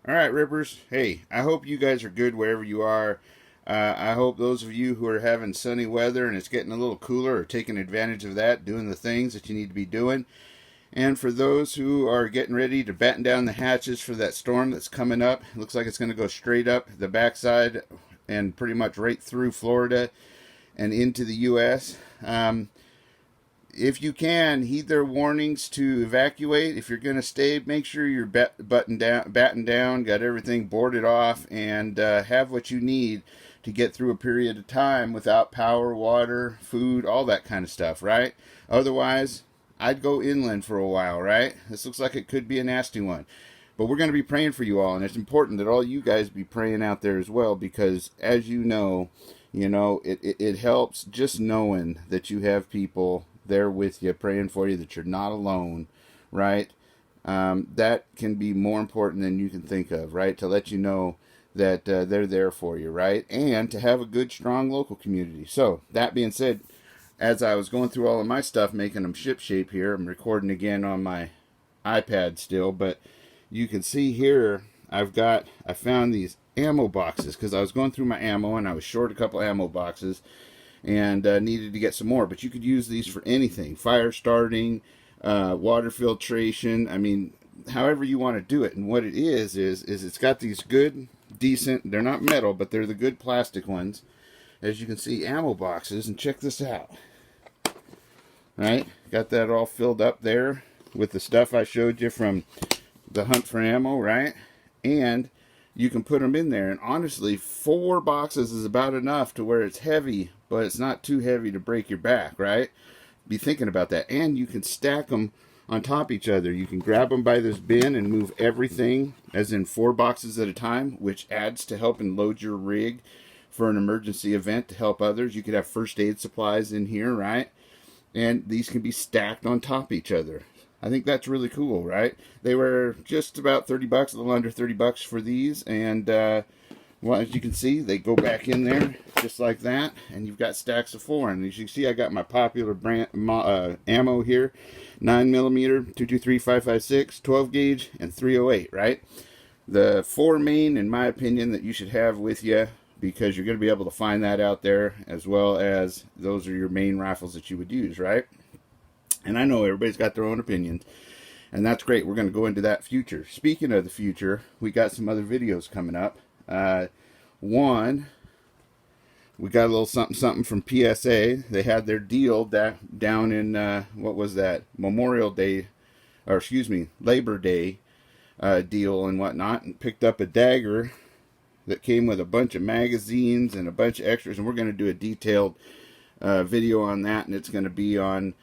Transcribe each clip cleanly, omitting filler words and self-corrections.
All right, Rippers. Hey, I hope you guys are good wherever you are. I hope those of you who are having sunny weather and it's getting a little cooler are taking advantage of that, doing the things that you need to be doing. And for those who are getting ready to batten down the hatches for that storm that's coming up, it looks like it's going to go straight up the backside and pretty much right through Florida and into the U.S. If you can, heed their warnings to evacuate. If you're going to stay, make sure you're battened down, got everything boarded off, and have what you need to get through a period of time without power, water, food, all that kind of stuff, right? Otherwise, I'd go inland for a while, right? This looks like it could be a nasty one. But we're going to be praying for you all, and it's important that all you guys be praying out there as well, because as you know, it helps just knowing that you have people there with you, praying for you, that you're not alone, right? That can be more important than you can think of, right? To let you know that they're there for you, right? And to have a good, strong local community. So, that being said, as I was going through all of my stuff, making them ship-shape here, I'm recording again on my iPad still, but you can see here, I found these ammo boxes, because I was going through my ammo, and I was short a couple ammo boxes, and needed to get some more. But you could use these for anything: fire starting, water filtration. I mean, however you want to do it. And what it is it's got these good, decent, they're not metal, but they're the good plastic ones, as you can see, ammo boxes. And check this out. Right, got that all filled up there with the stuff I showed you from the hunt for ammo, right? And you can put them in there, and honestly, 4 boxes is about enough to where it's heavy, but it's not too heavy to break your back, right? Be thinking about that. And you can stack them on top of each other. You can grab them by this bin and move everything, as in 4 boxes at a time, which adds to helping load your rig for an emergency event to help others. You could have first aid supplies in here, right? And these can be stacked on top of each other. I think that's really cool, right? They were just about $30, a little under $30 for these, and well, as you can see, they go back in there just like that, and you've got stacks of 4. And as you can see, I got my popular brand ammo here: 9mm, 223, 5.56, 12 gauge, and 308. Right? The 4 main, in my opinion, that you should have with you, because you're going to be able to find that out there, as well as those are your main rifles that you would use, right? And I know everybody's got their own opinions, and that's great. We're going to go into that future. Speaking of the future, we got some other videos coming up. One, we got a little something from PSA. They had their deal down in, what was that, Memorial Day, or excuse me, Labor Day deal and whatnot, and picked up a dagger that came with a bunch of magazines and a bunch of extras, and we're going to do a detailed video on that, and it's going to be on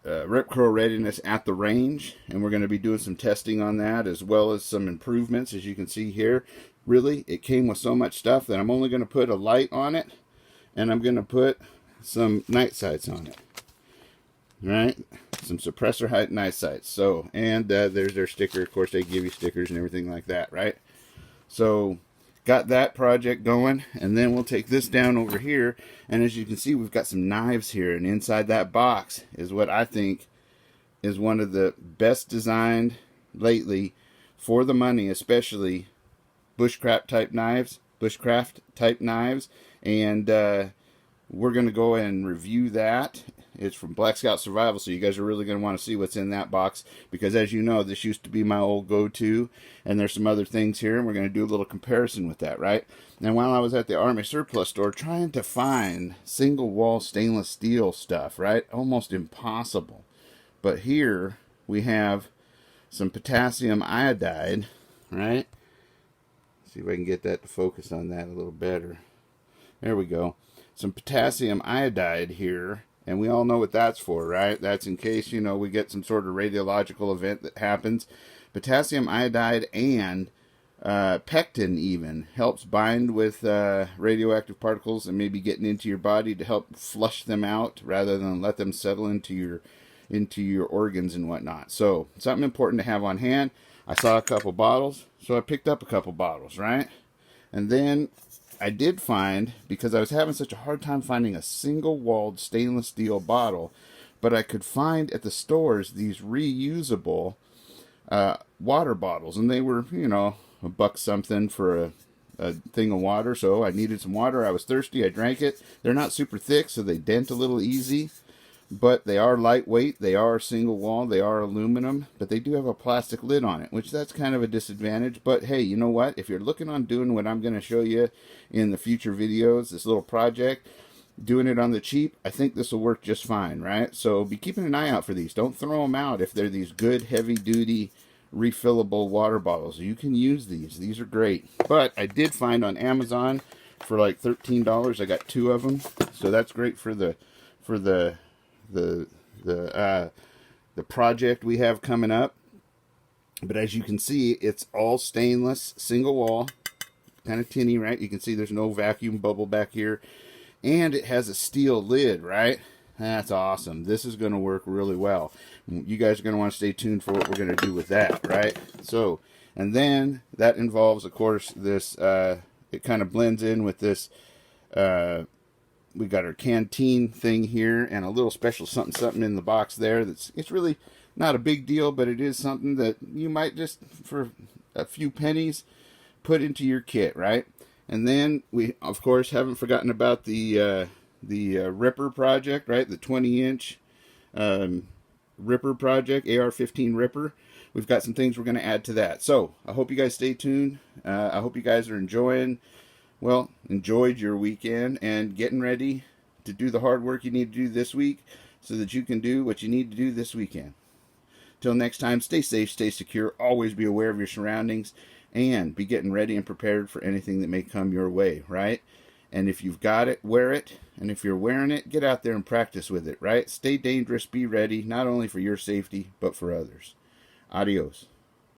Rip Curl Readiness at the range, and we're going to be doing some testing on that, as well as some improvements. As you can see here, really, it came with so much stuff that I'm only going to put a light on it, and I'm going to put some night sights on it, right? Some suppressor height night sights. So, and there's their sticker. Of course, they give you stickers and everything like that, right? So, got that project going, and then we'll take this down over here, and as you can see, we've got some knives here, and inside that box is what I think is one of the best designed lately for the money, especially bushcraft type knives, and we're going to go and review that. It's from Black Scout Survival, so you guys are really going to want to see what's in that box, because as you know, this used to be my old go-to, and there's some other things here, and we're going to do a little comparison with that, right? And while I was at the Army Surplus store trying to find single-wall stainless steel stuff, right? Almost impossible. But here we have some potassium iodide, right? See if I can get that to focus on that a little better. There we go. Some potassium iodide here. And we all know what that's for, right? That's in case, we get some sort of radiological event that happens. Potassium iodide and pectin even helps bind with radioactive particles and maybe getting into your body to help flush them out rather than let them settle into your organs and whatnot. So, something important to have on hand. I saw a couple bottles, so I picked up a couple bottles, right? And then I did find, because I was having such a hard time finding a single-walled stainless steel bottle, but I could find at the stores these reusable water bottles, and they were, you know, a buck something for a thing of water. So I needed some water. I was thirsty. I drank it. They're not super thick, so they dent a little easy, but they are lightweight. They are single wall. They are aluminum, but they do have a plastic lid on it, which that's kind of a disadvantage. But hey, you know what? If you're looking on doing what I'm going to show you in the future videos, this little project, doing it on the cheap, I think this will work just fine, right? So be keeping an eye out for these. Don't throw them out if they're these good heavy duty refillable water bottles. You can use these. These are great. But I did find on Amazon for like $13. I got 2 of them, so that's great for the project we have coming up. But as you can see, it's all stainless, single wall, kind of tinny, right? You can see there's no vacuum bubble back here, and it has a steel lid, right? That's awesome. This is going to work really well. You guys are going to want to stay tuned for what we're going to do with that, right? So, and then that involves, of course, this, it kind of blends in with this, we got our canteen thing here and a little special something in the box there. It's really not a big deal, but it is something that you might just, for a few pennies, put into your kit, right? And then we, of course, haven't forgotten about the Ripper project, right? The 20-inch Ripper project, AR-15 Ripper. We've got some things we're going to add to that. So I hope you guys stay tuned. I hope you guys are enjoyed your weekend and getting ready to do the hard work you need to do this week so that you can do what you need to do this weekend. Till next time, stay safe, stay secure, always be aware of your surroundings, and be getting ready and prepared for anything that may come your way, right? And if you've got it, wear it. And if you're wearing it, get out there and practice with it, right? Stay dangerous, be ready, not only for your safety, but for others. Adios.